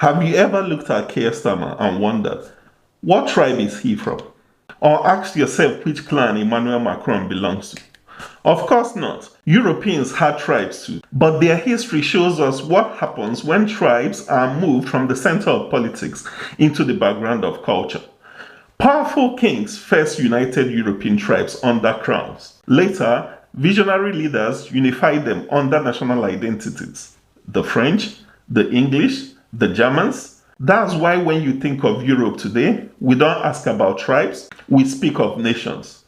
Have you ever looked at Keir Starmer and wondered, what tribe is he from? Or asked yourself which clan Emmanuel Macron belongs to? Of course not. Europeans had tribes too, but their history shows us what happens when tribes are moved from the center of politics into the background of culture. Powerful kings first united European tribes under crowns. Later, visionary leaders unified them under national identities. The French, the English, the Germans. That's why when you think of Europe today, we don't ask about tribes, we speak of nations.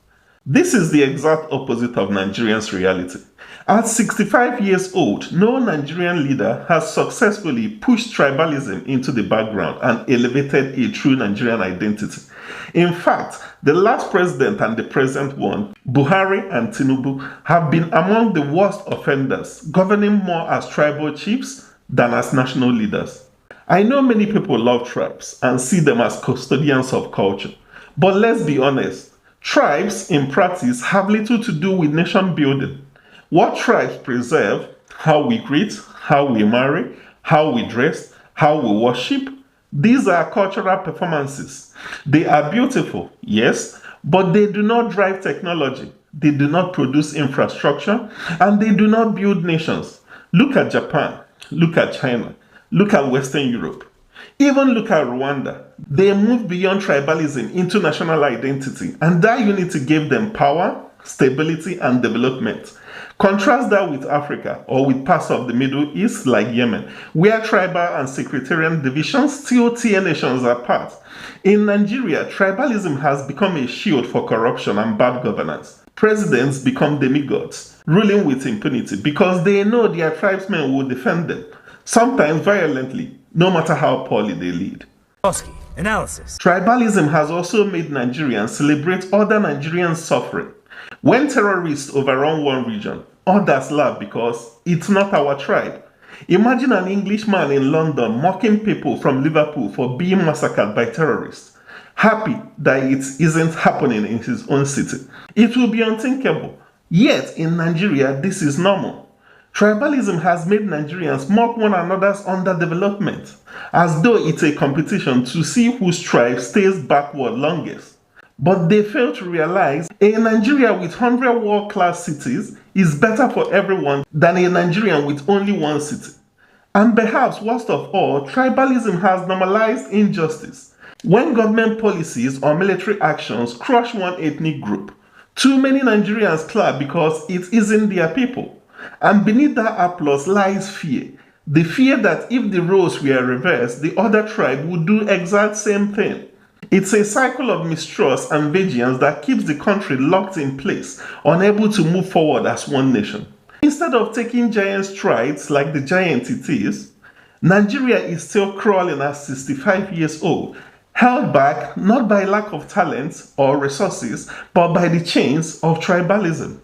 This is the exact opposite of Nigerians' reality. At 65 years old, no Nigerian leader has successfully pushed tribalism into the background and elevated a true Nigerian identity. In fact, the last president and the present one, Buhari and Tinubu, have been among the worst offenders, governing more as tribal chiefs than as national leaders. I know many people love tribes and see them as custodians of culture. But let's be honest, tribes in practice have little to do with nation building. What tribes preserve, how we greet, how we marry, how we dress, how we worship, these are cultural performances. They are beautiful, yes, but they do not drive technology. They do not produce infrastructure, and they do not build nations. Look at Japan, look at China, look at Western Europe. Even look at Rwanda. They moved beyond tribalism into national identity, and that unity gave them power, stability, and development. Contrast that with Africa or with parts of the Middle East like Yemen, where tribal and sectarian divisions still tear nations apart. In Nigeria, tribalism has become a shield for corruption and bad governance. Presidents become demigods, ruling with impunity because they know their tribesmen will defend them, sometimes violently, no matter how poorly they lead. Analysis. Tribalism has also made Nigerians celebrate other Nigerians' suffering. When terrorists overrun one region, others laugh because it's not our tribe. Imagine an Englishman in London mocking people from Liverpool for being massacred by terrorists, happy that it isn't happening in his own city. It will be unthinkable. Yet in Nigeria, this is normal. Tribalism has made Nigerians mock one another's underdevelopment, as though it's a competition to see whose tribe stays backward longest. But they fail to realize a Nigeria with 100 world-class cities is better for everyone than a Nigerian with only one city. And perhaps worst of all, tribalism has normalized injustice. When government policies or military actions crush one ethnic group, too many Nigerians clap because it isn't their people. And beneath that applause lies fear. The fear that if the roles were reversed, the other tribe would do exact same thing. It's a cycle of mistrust and vengeance that keeps the country locked in place, unable to move forward as one nation. Instead of taking giant strides like the giant it is, Nigeria is still crawling at 65 years old, held back not by lack of talent or resources, but by the chains of tribalism.